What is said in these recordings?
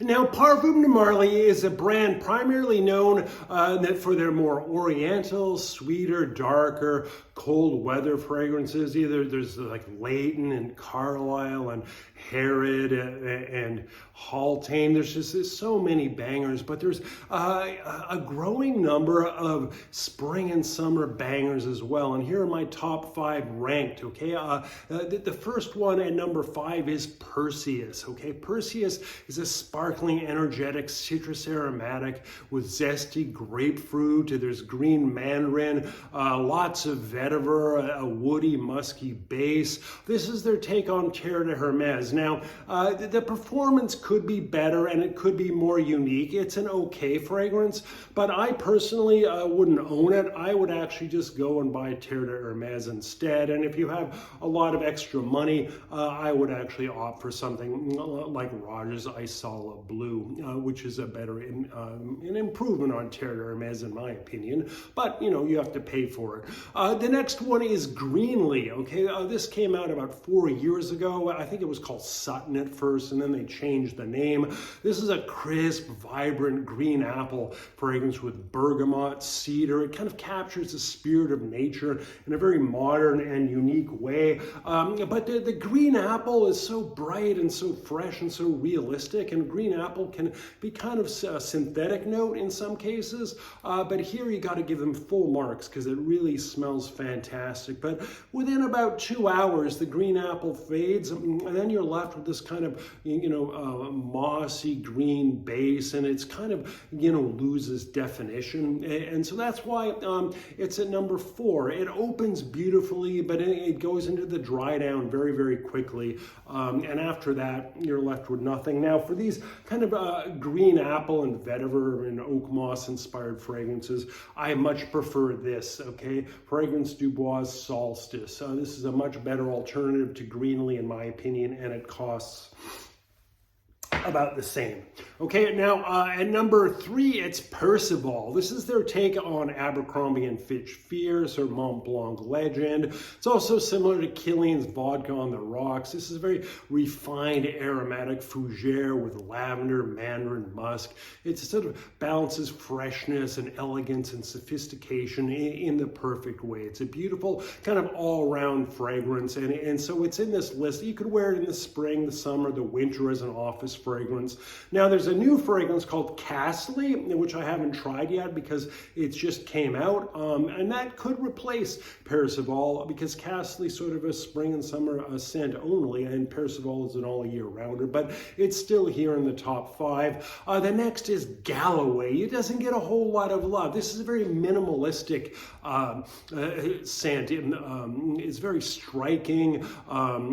Now, Parfum de Marly is a brand primarily known for their more oriental, sweeter, darker, cold weather fragrances. Either there's like Leighton and Carlisle and Herod and Haultain. There's so many bangers, but there's a growing number of spring and summer bangers as well. And here are my top 5 ranked, okay? The first one at number 5 is Perseus, okay? Perseus is a sparkling, energetic, citrus aromatic with zesty grapefruit. There's green mandarin, lots of vetiver, a woody, musky base. This is their take on Terre de Hermes. Now, the performance could be better and it could be more unique. It's an okay fragrance, but I personally wouldn't own it. I would actually just go and buy Terre de Hermes instead. And if you have a lot of extra money, I would actually opt for something like Rogers Isala Blue, which is a better an improvement on Terre de Hermes in my opinion, but you have to pay for it. The next one is Greenley, okay? This came out about 4 years ago. I think it was called Sutton at first, and then they changed the name. This is a crisp, vibrant green apple fragrance with bergamot, cedar. It kind of captures the spirit of nature in a very modern and unique way. But the green apple is so bright and so fresh and so realistic, and green apple can be kind of a synthetic note in some cases, but here you got to give them full marks because it really smells fantastic. But within about 2 hours, the green apple fades, and then you're left with this kind of mossy green base, and it's kind of loses definition. And so that's why it's at number 4. It opens beautifully, but it goes into the dry down very, very quickly, and after that you're left with nothing. Now, for these kind of green apple and vetiver and oak moss inspired fragrances, I much prefer this, okay? Fragrance du Bois Solstice. This is a much better alternative to Greenley in my opinion, and it costs about the same. Okay, now at number 3, it's Percival. This is their take on Abercrombie and Fitch Fierce or Mont Blanc Legend. It's also similar to Killian's Vodka on the Rocks. This is a very refined aromatic fougere with lavender, mandarin, musk. It sort of balances freshness and elegance and sophistication in the perfect way. It's a beautiful kind of all-round fragrance, and so it's in this list. You could wear it in the spring, the summer, the winter as an office fragrance. Now, there's a new fragrance called Castley, which I haven't tried yet because it just came out, and that could replace Percival because Castley is sort of a spring and summer scent only, and Percival is an all-year-rounder, but it's still here in the top 5. The next is Galloway. It doesn't get a whole lot of love. This is a very minimalistic scent. It's very striking.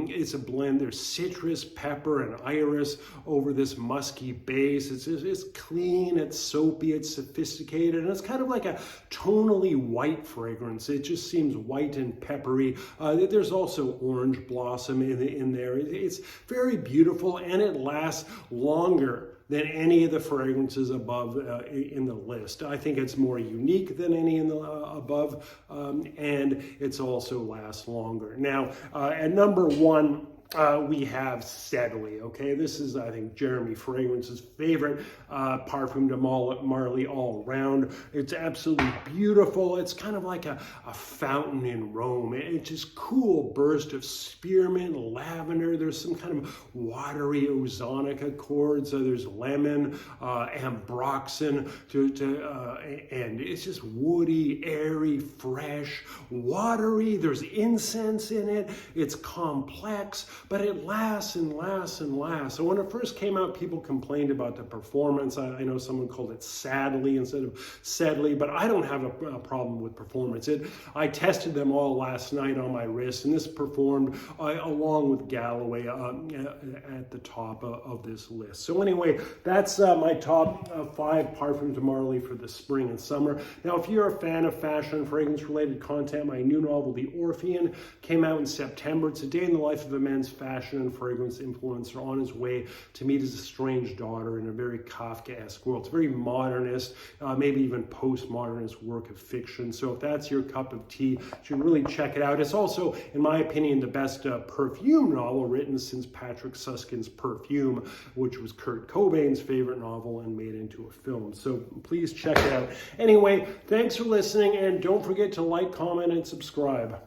It's a blend. There's citrus, pepper, and iris over this musky base. It's clean, it's soapy, it's sophisticated, and it's kind of like a tonally white fragrance. It just seems white and peppery. There's also orange blossom in there. It's very beautiful, and it lasts longer than any of the fragrances above in the list. I think it's more unique than any in the above, and it's also lasts longer. Now, at number 1, we have Sedley, okay? This is, I think, Jeremy Fragrance's favorite Parfum de Marly all around. It's absolutely beautiful. It's kind of like a fountain in Rome. It's just cool burst of spearmint, lavender. There's some kind of watery ozonic accords. There's lemon, ambroxan, and it's just woody, airy, fresh, watery. There's incense in it. It's complex, but it lasts and lasts and lasts. So when it first came out, people complained about the performance. I know someone called it Sadly instead of Sedley, but I don't have a problem with performance. I tested them all last night on my wrist, and this performed along with Galloway at the top of this list. So anyway, that's my top 5 Parfum de Marly for the spring and summer. Now, if you're a fan of fashion and fragrance-related content, my new novel, The Orphean, came out in September. It's a day in the life of a man's fashion and fragrance influencer on his way to meet his estranged daughter in a very Kafkaesque world. It's very modernist, maybe even postmodernist work of fiction. So if that's your cup of tea, you should really check it out. It's also, in my opinion, the best perfume novel written since Patrick Susskind's Perfume, which was Kurt Cobain's favorite novel and made into a film. So please check it out. Anyway, thanks for listening, and don't forget to like, comment, and subscribe.